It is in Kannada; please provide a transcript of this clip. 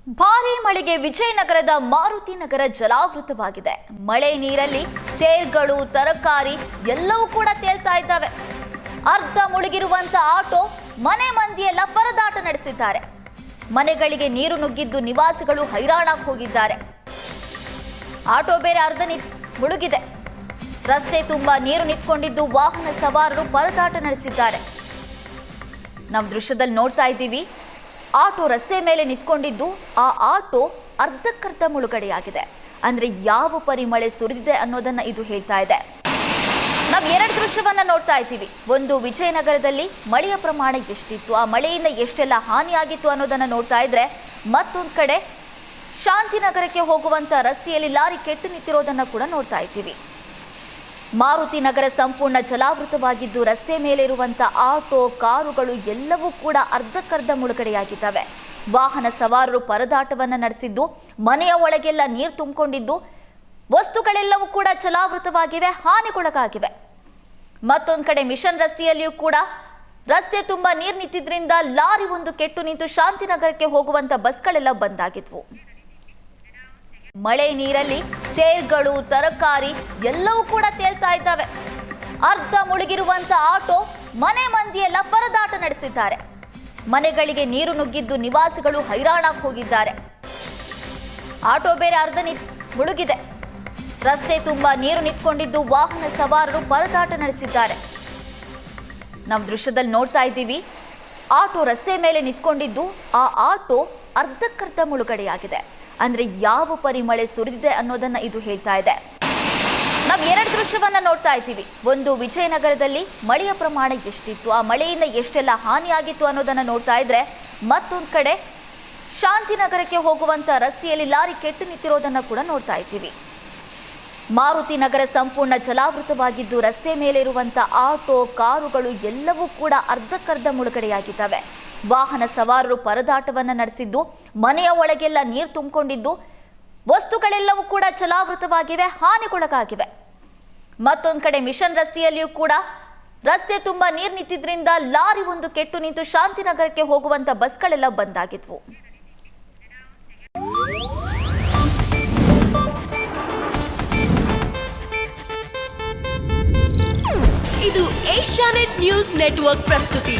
ಭಾರೀ ಮಳೆಗೆ ವಿಜಯನಗರದ ಮಾರುತಿ ನಗರ ಜಲಾವೃತವಾಗಿದೆ. ಮಳೆ ನೀರಲ್ಲಿ ಚೇರ್ಗಳು, ತರಕಾರಿ ಎಲ್ಲವೂ ಕೂಡ ತೇಲ್ತಾ ಇದ್ದಾವೆ. ಅರ್ಧ ಮುಳುಗಿರುವಂತ ಆಟೋ ಮನೆ ಮಂದಿಯೆಲ್ಲ ಪರದಾಟ ನಡೆಸಿದ್ದಾರೆ. ಮನೆಗಳಿಗೆ ನೀರು ನುಗ್ಗಿದ್ದು ನಿವಾಸಿಗಳು ಹೈರಾಣಾಗಿ ಹೋಗಿದ್ದಾರೆ. ಆಟೋ ಬೇರೆ ಅರ್ಧ ಮುಳುಗಿದೆ. ರಸ್ತೆ ತುಂಬಾ ನೀರು ನಿಂತ್ಕೊಂಡಿದ್ದು ವಾಹನ ಸವಾರರು ಪರದಾಟ ನಡೆಸಿದ್ದಾರೆ. ನಾವು ದೃಶ್ಯದಲ್ಲಿ ನೋಡ್ತಾ ಇದ್ದೀವಿ, ಆಟೋ ರಸ್ತೆ ಮೇಲೆ ನಿಂತ್ಕೊಂಡಿದ್ದು ಆ ಆಟೋ ಅರ್ಧಕ್ಕರ್ಧ ಮುಳುಗಡೆಯಾಗಿದೆ. ಅಂದ್ರೆ ಯಾವ ಪರಿಮಳೆ ಸುರಿದಿದೆ ಅನ್ನೋದನ್ನ ಇದು ಹೇಳ್ತಾ ಇದೆ. ನಾವು ಎರಡು ದೃಶ್ಯವನ್ನ ನೋಡ್ತಾ ಇದ್ದೀವಿ. ಒಂದು ವಿಜಯನಗರದಲ್ಲಿ ಮಳೆಯ ಪ್ರಮಾಣ ಎಷ್ಟಿತ್ತು, ಆ ಮಳೆಯಿಂದ ಎಷ್ಟೆಲ್ಲ ಹಾನಿಯಾಗಿತ್ತು ಅನ್ನೋದನ್ನ ನೋಡ್ತಾ ಇದ್ರೆ, ಮತ್ತೊಂದು ಕಡೆ ಶಾಂತಿನಗರಕ್ಕೆ ಹೋಗುವಂತ ರಸ್ತೆಯಲ್ಲಿ ಲಾರಿ ಕೆಟ್ಟು ನಿಂತಿರೋದನ್ನ ಕೂಡ ನೋಡ್ತಾ ಇದ್ದೀವಿ. ಮಾರುತಿ ನಗರ ಸಂಪೂರ್ಣ ಜಲಾವೃತವಾಗಿದ್ದು ರಸ್ತೆ ಮೇಲೆ ಇರುವಂತ ಆಟೋ, ಕಾರುಗಳು ಎಲ್ಲವೂ ಕೂಡ ಅರ್ಧಕ್ಕರ್ಧ ಮುಳುಗಡೆಯಾಗಿದ್ದಾವೆ. ವಾಹನ ಸವಾರರು ಪರದಾಟವನ್ನ ನಡೆಸಿದ್ದು, ಮನೆಯ ಒಳಗೆಲ್ಲ ನೀರು ತುಂಬಿಕೊಂಡಿದ್ದು, ವಸ್ತುಗಳೆಲ್ಲವೂ ಕೂಡ ಜಲಾವೃತವಾಗಿವೆ, ಹಾನಿಗೊಳಗಾಗಿವೆ. ಮತ್ತೊಂದು ಕಡೆ ಮಿಷನ್ ರಸ್ತೆಯಲ್ಲಿಯೂ ಕೂಡ ರಸ್ತೆ ತುಂಬಾ ನೀರು ನಿಂತಿದ್ರಿಂದ ಲಾರಿ ಒಂದು ಕೆಟ್ಟು ನಿಂತು ಶಾಂತಿನಗರಕ್ಕೆ ಹೋಗುವಂತ ಬಸ್ಗಳೆಲ್ಲ ಬಂದಾಗಿದ್ವು. ಮಳೆ ನೀರಲ್ಲಿ ಚೇರ್ಗಳು, ತರಕಾರಿ ಎಲ್ಲವೂ ಕೂಡ ತೇಲ್ತಾ ಇದ್ದಾವೆ. ಅರ್ಧ ಮುಳುಗಿರುವಂತ ಆಟೋ ಮನೆ ಮಂದಿಯೆಲ್ಲ ಪರದಾಟ ನಡೆಸಿದ್ದಾರೆ. ಮನೆಗಳಿಗೆ ನೀರು ನುಗ್ಗಿದ್ದು ನಿವಾಸಿಗಳು ಹೈರಾಣಾಗಿ ಹೋಗಿದ್ದಾರೆ. ಆಟೋ ಬೇರೆ ಅರ್ಧ ಮುಳುಗಿದೆ. ರಸ್ತೆ ತುಂಬಾ ನೀರು ನಿಂತ್ಕೊಂಡಿದ್ದು ವಾಹನ ಸವಾರರು ಪರದಾಟ ನಡೆಸಿದ್ದಾರೆ. ನಾವು ದೃಶ್ಯದಲ್ಲಿ ನೋಡ್ತಾ ಇದ್ದೀವಿ, ಆಟೋ ರಸ್ತೆ ಮೇಲೆ ನಿಂತ್ಕೊಂಡಿದ್ದು ಆ ಆಟೋ ಅರ್ಧಕ್ಕರ್ಧ ಮುಳುಗಡೆಯಾಗಿದೆ. ಅಂದ್ರೆ ಯಾವ ಪರಿಮಳೆ ಸುರಿದಿದೆ ಅನ್ನೋದನ್ನ ಇದು ಹೇಳ್ತಾ ಇದೆ. ನಾವು ಎರಡು ದೃಶ್ಯವನ್ನ ನೋಡ್ತಾ ಇದ್ದೀವಿ. ಒಂದು ವಿಜಯನಗರದಲ್ಲಿ ಮಳೆಯ ಪ್ರಮಾಣ ಎಷ್ಟಿತ್ತು, ಆ ಮಳೆಯಿಂದ ಎಷ್ಟೆಲ್ಲ ಹಾನಿಯಾಗಿತ್ತು ಅನ್ನೋದನ್ನ ನೋಡ್ತಾ ಇದ್ರೆ, ಮತ್ತೊಂದು ಕಡೆ ಶಾಂತಿನಗರಕ್ಕೆ ಹೋಗುವಂತ ರಸ್ತೆಯಲ್ಲಿ ಲಾರಿ ಕೆಟ್ಟು ನಿಂತಿರೋದನ್ನ ಕೂಡ ನೋಡ್ತಾ ಇದ್ದೀವಿ. ಮಾರುತಿ ನಗರ ಸಂಪೂರ್ಣ ಜಲಾವೃತವಾಗಿದ್ದು ರಸ್ತೆ ಮೇಲೆ ಇರುವಂತ ಆಟೋ, ಕಾರುಗಳು ಎಲ್ಲವೂ ಕೂಡ ಅರ್ಧಕ್ಕರ್ಧ ಮುಳುಗಡೆಯಾಗಿದ್ದಾವೆ. ವಾಹನ ಸವಾರರು ಪರದಾಟವನ್ನ ನಡೆಸಿದ್ದು, ಮನೆಯ ಒಳಗೆಲ್ಲ ನೀರು ತುಂಬಿಕೊಂಡಿದ್ದು, ವಸ್ತುಗಳೆಲ್ಲವೂ ಕೂಡ ಜಲಾವೃತವಾಗಿವೆ, ಹಾನಿಗೊಳಗಾಗಿವೆ. ಮತ್ತೊಂದು ಕಡೆ ಮಿಷನ್ ರಸ್ತೆಯಲ್ಲಿಯೂ ಕೂಡ ರಸ್ತೆ ತುಂಬಾ ನೀರು ನಿಂತಿದ್ರಿಂದ ಲಾರಿ ಒಂದು ಕೆಟ್ಟು ನಿಂತು ಶಾಂತಿನಗರಕ್ಕೆ ಹೋಗುವಂತ ಬಸ್ಗಳೆಲ್ಲ ಬಂದಾಗಿದ್ವು. ಇದು ಏಷ್ಯಾನೆಟ್ ನ್ಯೂಸ್ ನೆಟ್ವರ್ಕ್ ಪ್ರಸ್ತುತಿ.